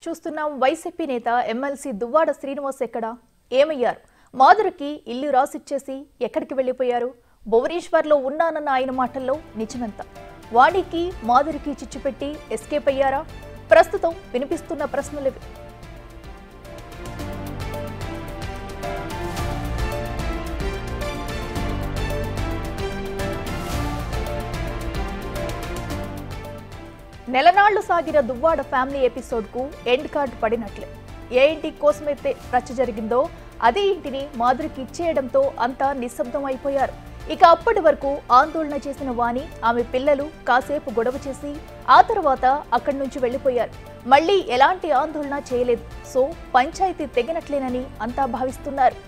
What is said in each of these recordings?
చూస్తున్నాం వైసీపీ నేత ఎమ్మెల్సీ దువ్వాడ శ్రీనివాస్ ఎక్కడ ఏమయ్యారు? మాధురికి ఇల్లు రాసిచ్చేసి ఎక్కడికి వెళ్లిపోయారు? భువనేశ్వర్లో ఉన్నానన్న ఆయన మాటల్లో నిజమెంత? వాణికి మాధురికి చిచ్చుపెట్టి ఎస్కేప్ అయ్యారా? ప్రస్తుతం వినిపిస్తున్న ప్రశ్నలివి. నెలనాళ్లు సాగిన దువ్వాడ ఫ్యామిలీ ఎపిసోడ్ కు ఎండ్ కార్డ్ పడినట్లే. ఏ ఇంటి కోసమైతే రచ్చ జరిగిందో అదే ఇంటిని మాధురికి ఇచ్చేయడంతో అంతా నిశ్శబ్దం అయిపోయారు. ఇక అప్పటి వరకు ఆందోళన చేసిన వాణి, ఆమె పిల్లలు కాసేపు గొడవ చేసి ఆ తర్వాత అక్కడి నుంచి వెళ్లిపోయారు. మళ్లీ ఎలాంటి ఆందోళన చేయలేదు. సో పంచాయతీ తెగినట్లేనని అంతా భావిస్తున్నారు.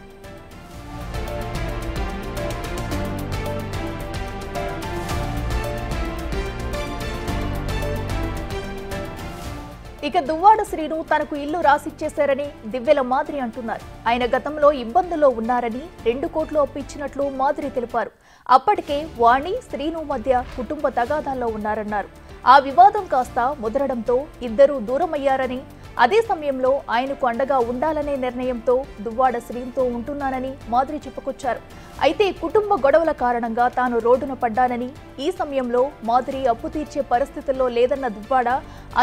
ఇక దువ్వాడ శ్రీను తనకు ఇల్లు రాసిచ్చేశారని దివ్యల మాధురి అంటున్నారు. ఆయన గతంలో ఇబ్బందుల్లో ఉన్నారని 2 కోట్లు అప్పు ఇచ్చినట్లు మాధురి తెలిపారు. అప్పటికే వాణి, శ్రీను మధ్య కుటుంబ తగాదాల్లో ఉన్నారన్నారు. ఆ వివాదం కాస్త ముదరడంతో ఇద్దరూ దూరమయ్యారని, అదే సమయంలో ఆయనకు అండగా ఉండాలనే నిర్ణయంతో దువ్వాడ శ్రీనుతో ఉంటున్నానని మాధురి చెప్పుకొచ్చారు. అయితే కుటుంబ గొడవల కారణంగా తాను రోడ్డున పడ్డానని, ఈ సమయంలో మాధురి అప్పు తీర్చే పరిస్థితుల్లో లేదన్న దువ్వాడ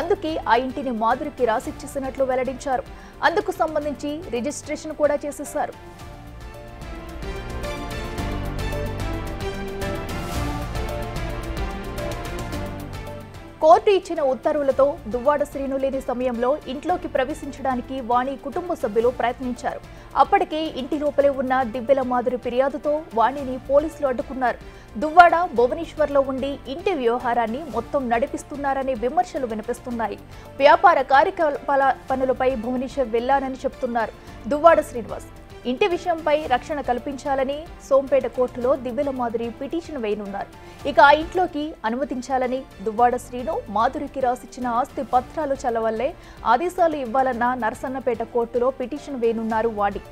అందుకే ఆ ఇంటిని మాధురికి రాసిచ్చేసినట్లు వెల్లడించారు. అందుకు సంబంధించి రిజిస్ట్రేషన్ కూడా చేసేశారు. కోర్టు ఇచ్చిన ఉత్తర్వులతో దువ్వాడ శ్రీను లేని సమయంలో ఇంట్లోకి ప్రవేశించడానికి వాణి కుటుంబ సభ్యులు ప్రయత్నించారు. అప్పటికే ఇంటి లోపలే ఉన్న దివ్యల మాధురి ఫిర్యాదుతో వాణిని పోలీసులు అడ్డుకున్నారు. దువ్వాడ భువనేశ్వర్లో ఉండి ఇంటి వ్యవహారాన్ని మొత్తం నడిపిస్తున్నారనే విమర్శలు వినిపిస్తున్నాయి. వ్యాపార కార్యకలాపాల పనులపై భువనేశ్వర్ వెళ్లానని చెప్తున్నారు దువ్వాడ శ్రీనివాస్. ఇంటి విషయంపై రక్షణ కల్పించాలని సోంపేట కోర్టులో దివ్యల మాధురి పిటిషన్ వేయనున్నారు. ఇక ఆ ఇంట్లోకి అనుమతించాలని దువ్వాడ శ్రీను మాధురికి రాసిచ్చిన ఆస్తి పత్రాలు చల్లవల్లే ఆదేశాలు ఇవ్వాలన్న నరసన్నపేట కోర్టులో పిటిషన్ వేయనున్నారు వాణి.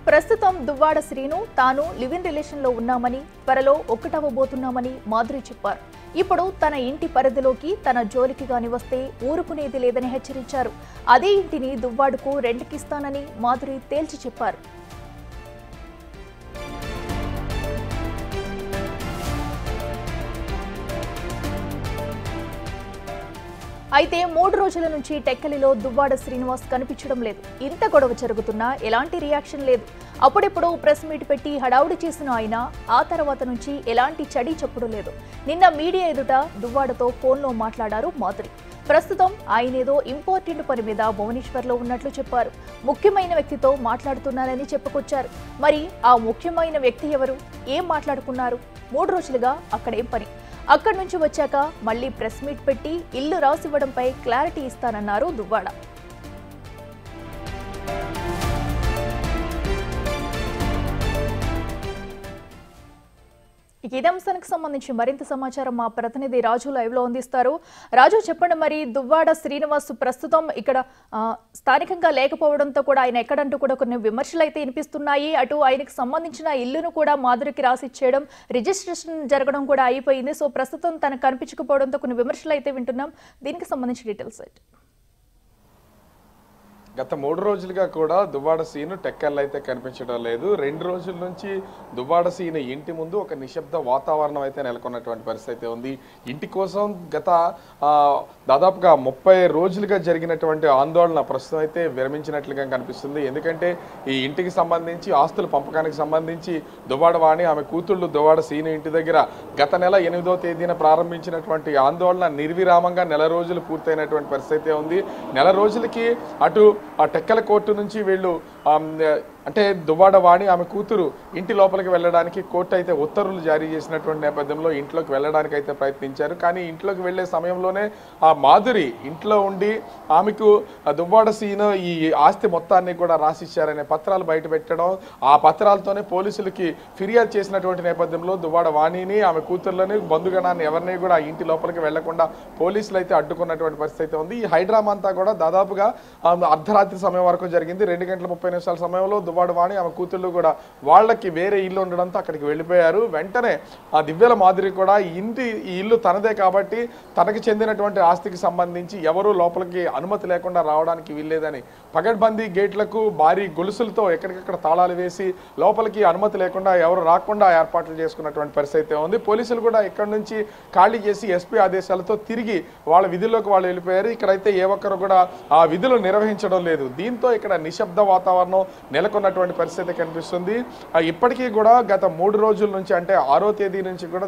ప్రస్తుతం దువ్వాడ శ్రీను తాను లివ్ ఇన్ రిలేషన్ లో ఉన్నామని, త్వరలో ఒక్కటవ్వబోతున్నామని మాధురి చెప్పారు. ఇప్పుడు తన ఇంటి పరిధిలోకి తన జోలికి గాని వస్తే ఊరుకునేది లేదని హెచ్చరించారు. అదే ఇంటిని దువ్వాడకు రెంట్కిస్తానని మాధురి తేల్చి చెప్పారు. అయితే 3 రోజుల నుంచి టెక్కలిలో దువ్వాడ శ్రీనివాస్ కనిపించడం లేదు. ఇంత గొడవ జరుగుతున్నా ఎలాంటి రియాక్షన్ లేదు. అప్పుడెప్పుడు ప్రెస్ మీట్ పెట్టి హడావుడి చేసిన ఆయన ఆ తర్వాత నుంచి ఎలాంటి చడి చప్పుడు లేదు. నిన్న మీడియా ఎదుట దువ్వాడతో ఫోన్లో మాట్లాడారు మాధురి. ప్రస్తుతం ఆయనేదో ఇంపార్టెంట్ పని మీద భువనేశ్వర్లో ఉన్నట్లు చెప్పారు. ముఖ్యమైన వ్యక్తితో మాట్లాడుతున్నారని చెప్పుకొచ్చారు. మరి ఆ ముఖ్యమైన వ్యక్తి ఎవరు? ఏం మాట్లాడుకున్నారు? 3 రోజులుగా అక్కడేం పని? అక్కడి నుంచి వచ్చాక మళ్లీ ప్రెస్ మీట్ పెట్టి ఇల్లు రాసివ్వడంపై క్లారిటీ ఇస్తానన్నారు దువ్వాడ. ఇదే అంశానికి సంబంధించి మరింత సమాచారం మా ప్రతినిధి రాజు లైవ్ లో అందిస్తారు. రాజు, చెప్పండి, మరి దువ్వాడ శ్రీనివాస్ ప్రస్తుతం ఇక్కడ స్థానికంగా లేకపోవడంతో కూడా ఆయన ఎక్కడంటూ కూడా కొన్ని విమర్శలు అయితే వినిపిస్తున్నాయి. అటు ఆయనకు సంబంధించిన ఇల్లును కూడా మాధురికి రాసిచ్చేయడం, రిజిస్ట్రేషన్ జరగడం కూడా అయిపోయింది. సో ప్రస్తుతం తనకు కనిపించకపోవడంతో కొన్ని విమర్శలు అయితే వింటున్నాం. దీనికి సంబంధించి డీటెయిల్స్ అయితే గత 3 రోజులుగా కూడా దువ్వాడ సీను టెక్కల్లో అయితే కనిపించడం లేదు. 2 రోజుల నుంచి దువ్వాడ సీను ఇంటి ముందు ఒక నిశ్శబ్ద వాతావరణం అయితే నెలకొన్నటువంటి పరిస్థితి ఉంది. ఇంటి కోసం గత దాదాపుగా 30 రోజులుగా జరిగినటువంటి ఆందోళన ప్రస్తుతం అయితే విరమించినట్లుగా కనిపిస్తుంది. ఎందుకంటే ఈ ఇంటికి సంబంధించి ఆస్తుల పంపకానికి సంబంధించి దువ్వాడ వాణి, ఆమె కూతుళ్ళు దువ్వాడ సీను ఇంటి దగ్గర గత నెల 8వ తేదీన ప్రారంభించినటువంటి ఆందోళన నిర్విరామంగా నెల రోజులు పూర్తయినటువంటి పరిస్థితి ఉంది. నెల రోజులకి అటు ఆ టెక్కల కోర్టు నుంచి వీళ్ళు అంటే దువ్వాడ వాణి, ఆమె కూతురు ఇంటి లోపలికి వెళ్ళడానికి కోర్టు అయితే ఉత్తర్వులు జారీ చేసినటువంటి నేపథ్యంలో ఇంట్లోకి వెళ్ళడానికి అయితే ప్రయత్నించారు. కానీ ఇంట్లోకి వెళ్లే సమయంలోనే ఆ మాధురి ఇంట్లో ఉండి ఆమెకు దువ్వాడ సీను ఈ ఆస్తి మొత్తాన్ని కూడా రాసిచ్చారనే పత్రాలు బయట పెట్టడం, ఆ పత్రాలతోనే పోలీసులకి ఫిర్యాదు చేసినటువంటి నేపథ్యంలో దువ్వాడ వాణిని, ఆమె కూతుర్లని, బంధుగణాన్ని ఎవరిని కూడా ఆ ఇంటి లోపలికి వెళ్లకుండా పోలీసులు అయితే అడ్డుకున్నటువంటి పరిస్థితి ఉంది. ఈ హైడ్రామా అంతా కూడా దాదాపుగా అర్ధరాత్రి సమయం వరకు జరిగింది. 2 గంటల 30 నిమిషాల సమయంలో దువ్వాడ వాణి ఆమె కూతుళ్ళు కూడా వాళ్ళకి వేరే ఇల్లు ఉండడంతో అక్కడికి వెళ్ళిపోయారు. వెంటనే ఆ దివ్యల మాదిరి కూడా ఈ ఇల్లు తనదే కాబట్టి తనకి చెందినటువంటి ఆస్తికి సంబంధించి ఎవరు లోపలికి అనుమతి లేకుండా రావడానికి వీల్లేదని పగడ్బందీ గేట్లకు భారీ గొలుసులతో ఎక్కడికక్కడ తాళాలు వేసి లోపలికి అనుమతి లేకుండా ఎవరు రాకుండా ఏర్పాట్లు చేసుకున్నటువంటి పరిస్థితి ఉంది. పోలీసులు కూడా ఇక్కడ నుంచి ఖాళీ చేసి ఎస్పీ ఆదేశాలతో తిరిగి వాళ్ళ విధుల్లోకి వాళ్ళు వెళ్ళిపోయారు. ఇక్కడైతే ఏ ఒక్కరు కూడా ఆ విధులు నిర్వహించడం లేదు. దీంతో ఇక్కడ నిశ్శబ్ద వాతావరణం నెలకొన్నటువంటి పరిస్థితి కనిపిస్తుంది. ఇప్పటికీ కూడా గత 3 రోజుల నుంచి అంటే 6వ తేదీ నుంచి కూడా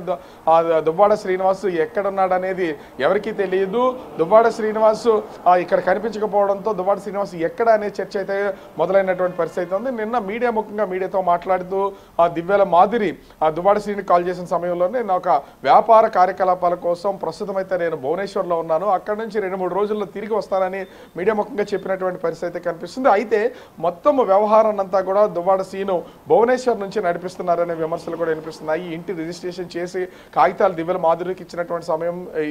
దువ్వాడ శ్రీనివాస్ ఎక్కడున్నాడు అనేది ఎవరికీ తెలియదు. దువ్వాడ శ్రీనివాస్ ఇక్కడ కనిపించకపోవడంతో దువ్వాడ శ్రీనివాస్ ఎక్కడ అనే చర్చ అయితే మొదలైనటువంటి పరిస్థితి ఉంది. నిన్న ముఖ్యంగా మీడియాతో మాట్లాడుతూ ఆ దివ్యల మాదిరి ఆ దువ్వాడ శ్రీని కాల్ చేసిన సమయంలోనే నేను ఒక వ్యాపార కార్యకలాపాల కోసం ప్రస్తుతం అయితే నేను భువనేశ్వర్లో ఉన్నాను, అక్కడ నుంచి 2-3 రోజుల్లో తిరిగి వస్తానని మీడియా ముఖంగా చెప్పినటువంటి పరిస్థితి కనిపిస్తుంది. అయితే మొత్తం వ్యవహారాన్ని అంతా కూడా దువ్వాడ సీను భువనేశ్వర్ నుంచి నడిపిస్తున్నారనే విమర్శలు కూడా వినిపిస్తున్నాయి. ఇంటి రిజిస్ట్రేషన్ చేసి కాగితాలు దివ్యల మాధురికి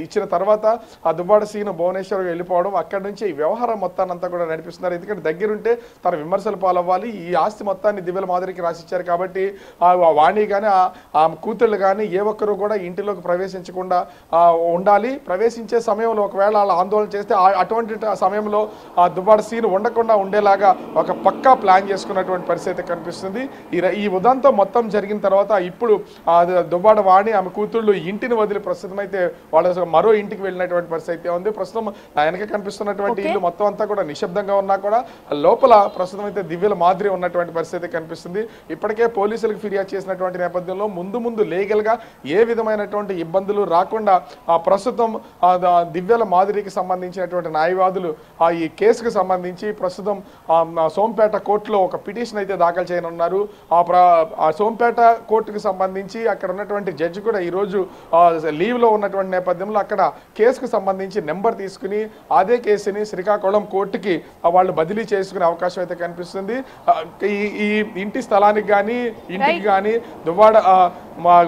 ఇచ్చిన తర్వాత ఆ దువ్వాడ సీను భువనేశ్వర్ వెళ్ళిపోవడం, అక్కడి నుంచి ఈ వ్యవహారం మొత్తాన్ని అంతా కూడా నడిపిస్తున్నారు. ఎందుకంటే దగ్గరుంటే తన విమర్శలు పాలవ్వాలి. ఈ ఆస్తి మొత్తాన్ని దివ్యల మాధురికి రాసిచ్చారు కాబట్టి ఆ వాణి కానీ ఆ కూతుళ్ళు కానీ ఏ ఒక్కరు కూడా ఇంటిలోకి ప్రవేశించకుండా ఉండాలి. ప్రవేశించే సమయంలో ఒకవేళ వాళ్ళు ఆందోళన చేస్తే అటువంటి సమయంలో ఆ దువ్వాడ సీను ఉండకుండా ఉండేలాగా ఒక పక్కా ప్లాన్ చేసుకున్నటువంటి పరిస్థితి కనిపిస్తుంది. ఈ ఉదంతం మొత్తం జరిగిన తర్వాత ఇప్పుడు దువ్వాడ వాణి ఆమె కూతుళ్ళు ఇంటిని వదిలి ప్రస్తుతం అయితే వాళ్ళ మరో ఇంటికి వెళ్ళినటువంటి పరిస్థితి ఉంది. ప్రస్తుతం వెనక కనిపిస్తున్నటువంటి ఇల్లు మొత్తం అంతా కూడా నిశ్శబ్దంగా ఉన్నా కూడా లోపల ప్రస్తుతం అయితే దివ్యల మాదిరి ఉన్నటువంటి పరిస్థితి కనిపిస్తుంది. ఇప్పటికే పోలీసులకు ఫిర్యాదు చేసినటువంటి నేపథ్యంలో ముందు లీగల్ గా ఏ విధమైనటువంటి ఇబ్బందులు రాకుండా ప్రస్తుతం దివ్యల మాదిరికి సంబంధించినటువంటి న్యాయవాదులు ఈ కేసుకు సంబంధించి ప్రస్తుతం సోంపేట కోర్టులో ఒక పిటిషన్ అయితే దాఖలు చేయనున్నారు. ఆ సోంపేట కోర్టుకు సంబంధించి అక్కడ ఉన్నటువంటి జడ్జి కూడా ఈరోజు లీవ్ లో ఉన్నటువంటి నేపథ్యంలో అక్కడ కేసుకు సంబంధించి నెంబర్ తీసుకుని అదే కేసుని శ్రీకాకుళం కోర్టుకి వాళ్ళు బదిలీ చేసుకునే అవకాశం అయితే కనిపిస్తుంది. ఈ ఇంటి స్థలానికి కానీ ఇంటికి కానీ దువ్వాడ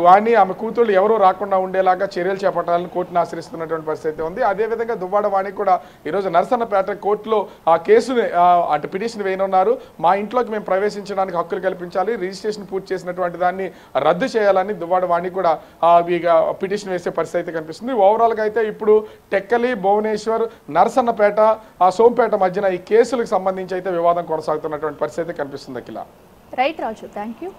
వాణి ఆమె కూతుళ్ళు ఎవరూ రాకుండా ఉండేలాగా చర్యలు చేపట్టాలని కోర్టును ఆశ్రయిస్తున్నటువంటి పరిస్థితి ఉంది. అదేవిధంగా దువ్వాడ వాణి కూడా ఈరోజు నరసన్నపేట కోర్టులో ఆ కేసుని అంటే పిటిషన్ వేయనున్నారు. మా ఇంట్లోకి మేము ప్రవేశించడానికి హక్కులు కల్పించాలి, రిజిస్ట్రేషన్ పూర్తి చేసినటువంటి దాన్ని రద్దు చేయాలని దువ్వాడ వాణి కూడా పిటిషన్ వేసే పరిస్థితి కనిపిస్తుంది. ఓవరాల్గా అయితే ఇప్పుడు టెక్కలి, భువనేశ్వర్, నరసన్నపేట, సోంపేట మధ్యన ఈ కేసులకు సంబంధించి అయితే వివాదం కొనసాగుతున్నటువంటి పరిస్థితి కనిపిస్తుంది. Akhila. Right Raju, thank you.